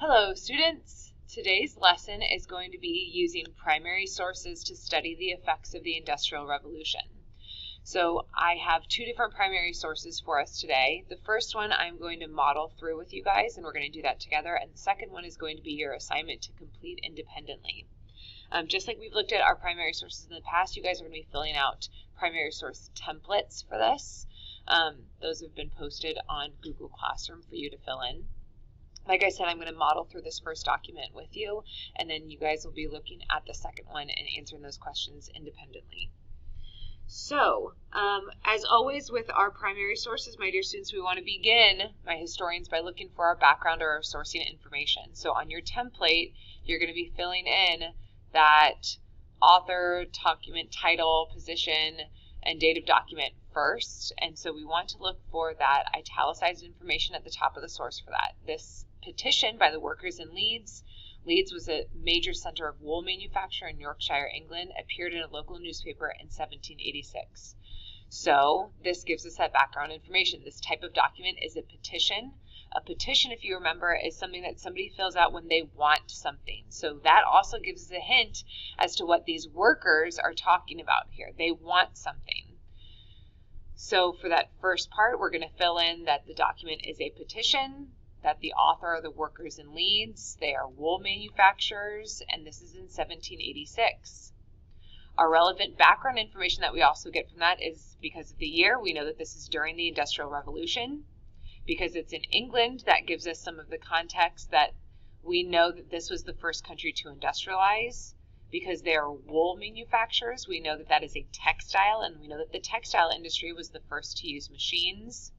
Hello students! Today's lesson is going to be using primary sources to study the effects of the Industrial Revolution. So I have two different primary sources for us today. The first one I'm going to model through with you guys, and we're going to do that together, and the second one is going to be your assignment to complete independently. Just like we've looked at our primary sources in the past, you guys are going to be filling out primary source templates for this. Those have been posted on Google Classroom for you to fill in. Like I said, I'm going to model through this first document with you, and then you guys will be looking at the second one and answering those questions independently. So, as always with our primary sources, my dear students, we want to begin, my historians, by looking for our background or our sourcing information. So on your template, you're going to be filling in that author, document title, position, and date of document first. And so we want to look for that italicized information at the top of the source for that. This petition by the workers in Leeds. Leeds was a major center of wool manufacture in Yorkshire, England, appeared in a local newspaper in 1786. So this gives us that background information. This type of document is a petition. A petition, if you remember, is something that somebody fills out when they want something. So that also gives us a hint as to what these workers are talking about here. They want something. So for that first part, we're going to fill in that the document is a petition, that the author are the workers in Leeds, they are wool manufacturers, and this is in 1786. Our relevant background information that we also get from that is because of the year. We know that this is during the Industrial Revolution. Because it's in England, that gives us some of the context that we know that this was the first country to industrialize. Because they are wool manufacturers, we know that that is a textile, and we know that the textile industry was the first to use machines.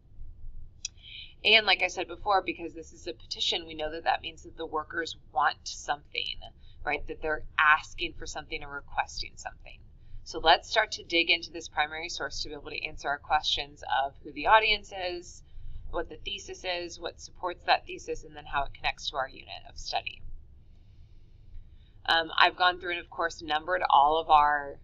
And like I said before, because this is a petition, we know that that means that the workers want something, right? That they're asking for something or requesting something. So let's start to dig into this primary source to be able to answer our questions of who the audience is, what the thesis is, what supports that thesis, and then how it connects to our unit of study. I've gone through and, of course, numbered all of our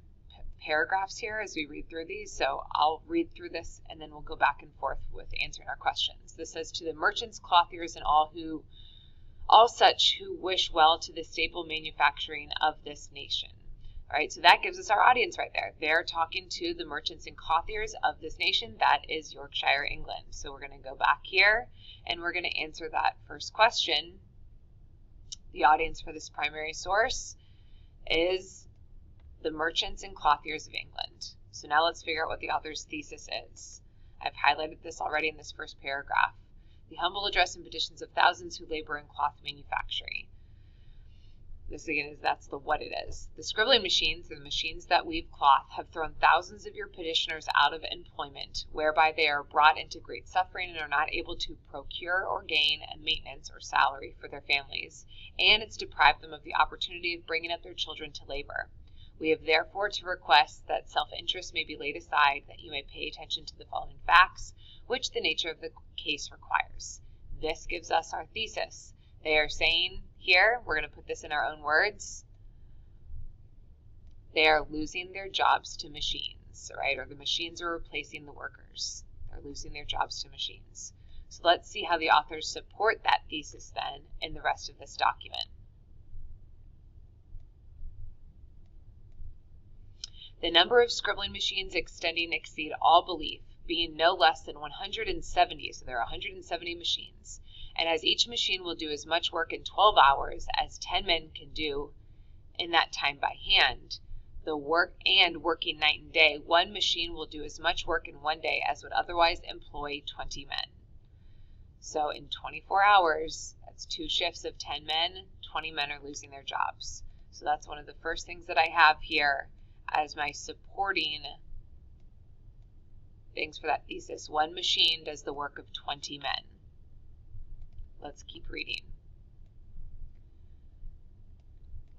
paragraphs here as we read through these, so I'll read through this and then we'll go back and forth with answering our questions. This says, to the merchants, clothiers, and all such who wish well to the staple manufacturing of this nation. All right, so that gives us our audience right there. They're talking to the merchants and clothiers of this nation. That is Yorkshire, England. So we're going to go back here and we're going to answer that first question. The audience for this primary source is the merchants and clothiers of England. So now let's figure out what the author's thesis is. I've highlighted this already in this first paragraph. The humble address and petitions of thousands who labor in cloth manufacturing. This again that's the what it is. The scribbling machines, the machines that weave cloth, have thrown thousands of your petitioners out of employment, whereby they are brought into great suffering and are not able to procure or gain a maintenance or salary for their families, and it's deprived them of the opportunity of bringing up their children to labor. We have therefore to request that self-interest may be laid aside, that you may pay attention to the following facts, which the nature of the case requires. This gives us our thesis. They are saying here, we're going to put this in our own words, they are losing their jobs to machines, right? Or the machines are replacing the workers. They're losing their jobs to machines. So let's see how the authors support that thesis then in the rest of this document. The number of scribbling machines exceed all belief, being no less than 170, so there are 170 machines. And as each machine will do as much work in 12 hours as 10 men can do in that time by hand, working night and day, one machine will do as much work in one day as would otherwise employ 20 men. So in 24 hours, that's 2 shifts of 10 men, 20 men are losing their jobs. So that's one of the first things that I have here as my supporting things for that thesis. One machine does the work of 20 men. Let's keep reading.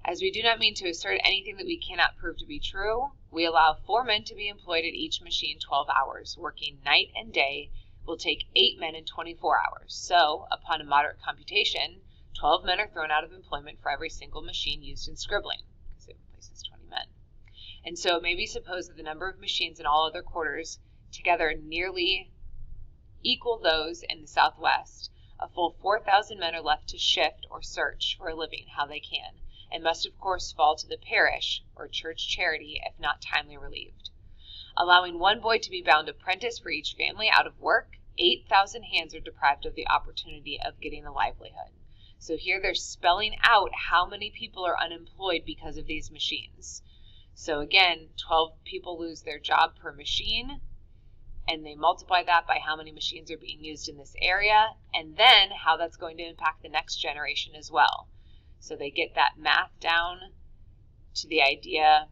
As we do not mean to assert anything that we cannot prove to be true, we allow 4 men to be employed at each machine 12 hours. Working night and day will take 8 men in 24 hours. So, upon a moderate computation, 12 men are thrown out of employment for every single machine used in scribbling, because it replaces 20 men. And so it may be supposed that the number of machines in all other quarters together nearly equal those in the southwest, A full 4,000 men are left to shift or search for a living how they can, and must of course fall to the parish or church charity if not timely relieved. Allowing one boy to be bound apprentice for each family out of work, 8,000 hands are deprived of the opportunity of getting a livelihood. So here they're spelling out how many people are unemployed because of these machines. So again, 12 people lose their job per machine, and they multiply that by how many machines are being used in this area, and then how that's going to impact the next generation as well. So they get that math down to the idea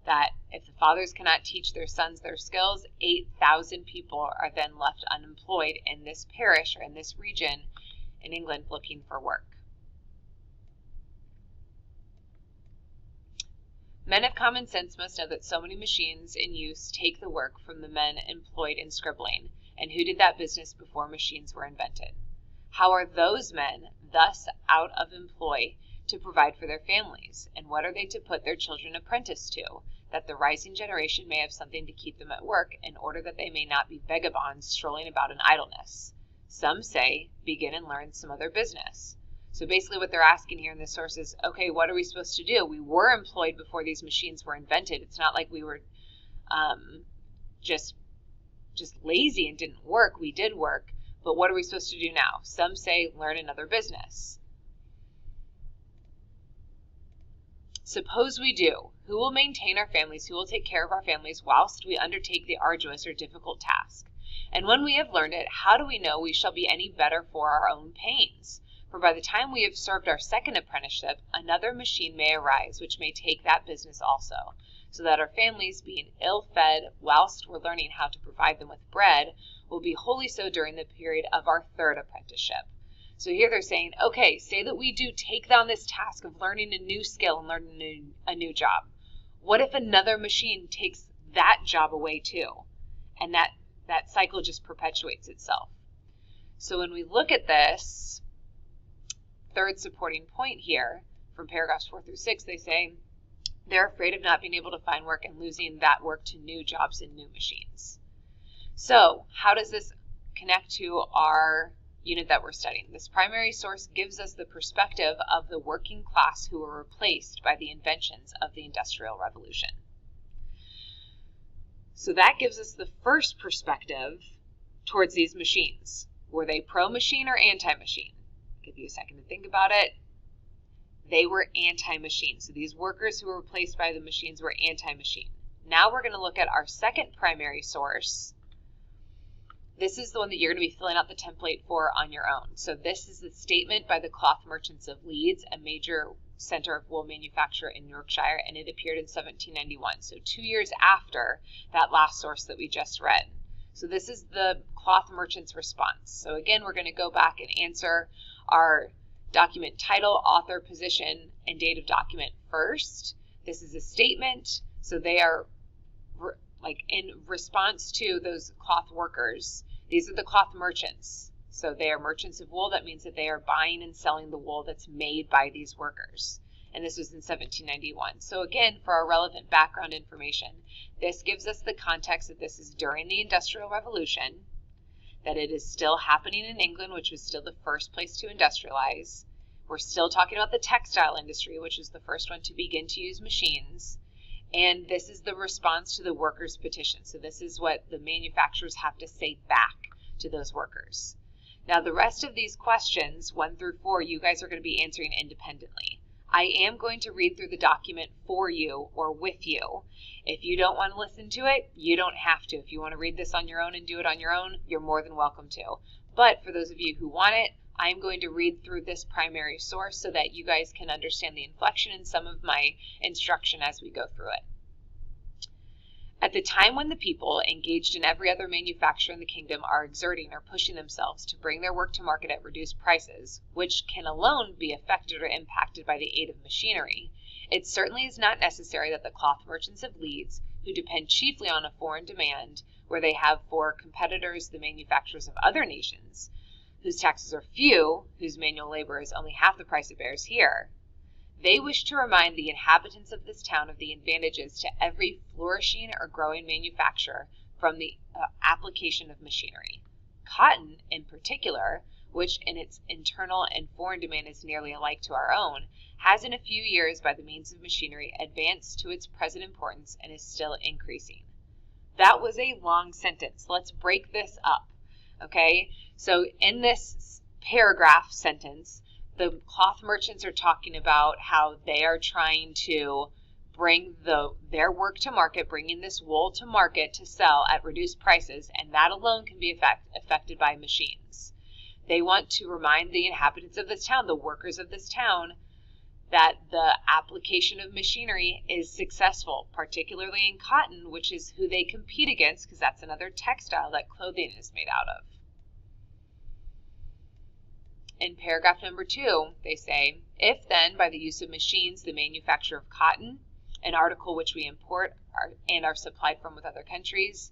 that if the fathers cannot teach their sons their skills, 8,000 people are then left unemployed in this parish or in this region in England looking for work. Men of common sense must know that so many machines in use take the work from the men employed in scribbling, and who did that business before machines were invented? How are those men thus out of employ to provide for their families, and what are they to put their children apprentice to, that the rising generation may have something to keep them at work, in order that they may not be vagabonds strolling about in idleness? Some say, begin and learn some other business. So basically what they're asking here in this source is, okay, what are we supposed to do? We were employed before these machines were invented. It's not like we were just lazy and didn't work. We did work, but what are we supposed to do now? Some say, learn another business. Suppose we do. Who will maintain our families? Who will take care of our families whilst we undertake the arduous or difficult task? And when we have learned it, how do we know we shall be any better for our own pains? For by the time we have served our second apprenticeship, another machine may arise, which may take that business also, so that our families, being ill-fed whilst we're learning how to provide them with bread, will be wholly so during the period of our third apprenticeship. So here they're saying, okay, say that we do take on this task of learning a new skill and learning a new job. What if another machine takes that job away too? And that cycle just perpetuates itself. So when we look at this third supporting point here, from paragraphs 4 through 6, they say they're afraid of not being able to find work and losing that work to new jobs and new machines. So how does this connect to our unit that we're studying? This primary source gives us the perspective of the working class who were replaced by the inventions of the Industrial Revolution. So that gives us the first perspective towards these machines. Were they pro-machine or anti-machine? Give you a second to think about it. They were anti-machine. So these workers who were replaced by the machines were anti-machine. Now we're going to look at our second primary source. This is the one that you're going to be filling out the template for on your own. So this is the statement by the cloth merchants of Leeds, a major center of wool manufacture in Yorkshire, and it appeared in 1791. So 2 years after that last source that we just read. So this is the cloth merchants' response. So again, we're going to go back and answer our document title, author, position, and date of document first. This is a statement. So they are like in response to those cloth workers. These are the cloth merchants. So they are merchants of wool. That means that they are buying and selling the wool that's made by these workers. And this was in 1791. So again, for our relevant background information, this gives us the context that this is during the Industrial Revolution, that it is still happening in England, which was still the first place to industrialize. We're still talking about the textile industry, which was the first one to begin to use machines. And this is the response to the workers' petition. So this is what the manufacturers have to say back to those workers. Now the rest of these questions, 1 through 4, you guys are going to be answering independently. I am going to read through the document for you or with you. If you don't want to listen to it, you don't have to. If you want to read this on your own and do it on your own, you're more than welcome to. But for those of you who want it, I'm going to read through this primary source so that you guys can understand the inflection and some of my instruction as we go through it. At the time when the people, engaged in every other manufacture in the kingdom, are exerting or pushing themselves to bring their work to market at reduced prices, which can alone be affected or impacted by the aid of machinery, it certainly is not necessary that the cloth merchants of Leeds, who depend chiefly on a foreign demand, where they have for competitors the manufacturers of other nations, whose taxes are few, whose manual labor is only half the price it bears here, they wish to remind the inhabitants of this town of the advantages to every flourishing or growing manufacture from the application of machinery. cotton in particular, which in its internal and foreign demand is nearly alike to our own, has in a few years by the means of machinery advanced to its present importance and is still increasing. That was a long sentence. Let's break this up. Okay, so in this paragraph sentence, the cloth merchants are talking about how they are trying to bring their work to market, bringing this wool to market to sell at reduced prices, and that alone can be affected by machines. They want to remind the inhabitants of this town, the workers of this town, that the application of machinery is successful, particularly in cotton, which is who they compete against, because that's another textile that clothing is made out of. In paragraph number 2, they say, if then by the use of machines the manufacture of cotton, an article which we import and are supplied from with other countries,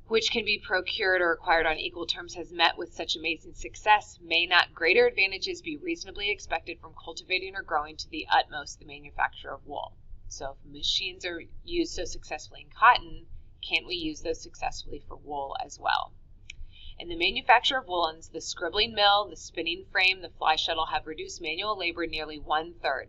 which can be procured or acquired on equal terms, has met with such amazing success, may not greater advantages be reasonably expected from cultivating or growing to the utmost the manufacture of wool? So if machines are used so successfully in cotton, can't we use those successfully for wool as well? In the manufacture of woolens, the scribbling mill, the spinning frame, the fly shuttle have reduced manual labor nearly 1/3.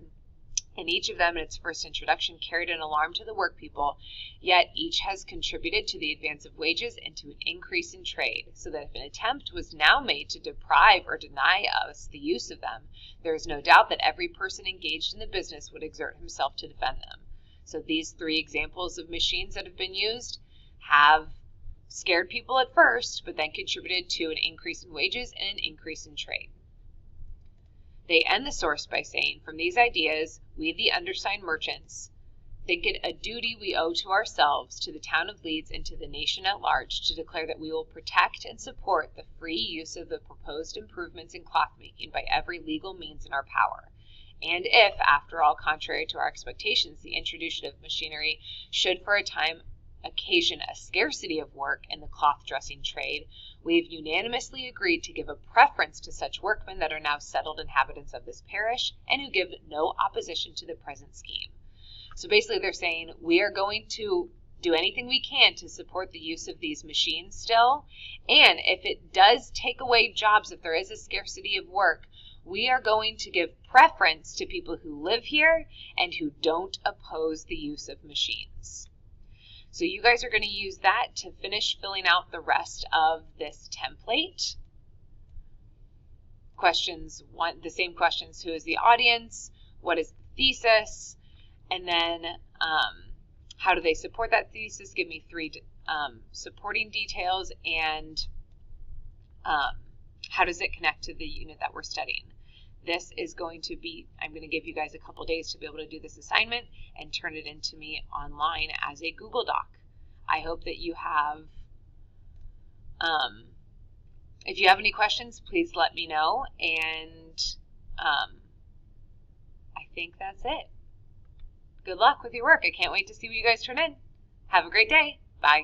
And each of them in its first introduction carried an alarm to the workpeople, yet each has contributed to the advance of wages and to an increase in trade, so that if an attempt was now made to deprive or deny us the use of them, there is no doubt that every person engaged in the business would exert himself to defend them. So these 3 examples of machines that have been used have scared people at first, but then contributed to an increase in wages and an increase in trade. They end the source by saying, from these ideas, we, the undersigned merchants, think it a duty we owe to ourselves, to the town of Leeds, and to the nation at large, to declare that we will protect and support the free use of the proposed improvements in cloth making by every legal means in our power. And if, after all, contrary to our expectations, the introduction of machinery should for a time occasion a scarcity of work in the cloth dressing trade, we have unanimously agreed to give a preference to such workmen that are now settled inhabitants of this parish and who give no opposition to the present scheme. So basically they're saying we are going to do anything we can to support the use of these machines still, and if it does take away jobs, if there is a scarcity of work, we are going to give preference to people who live here and who don't oppose the use of machines. So you guys are going to use that to finish filling out the rest of this template. Questions 1, the same questions: who is the audience? What is the thesis? And then how do they support that thesis? Give me 3 supporting details, and how does it connect to the unit that we're studying? This is going to be, I'm going to give you guys a couple days to be able to do this assignment and turn it into me online as a Google Doc. I hope that you have, if you have any questions, please let me know, and I think that's it. Good luck with your work. I can't wait to see what you guys turn in. Have a great day. Bye.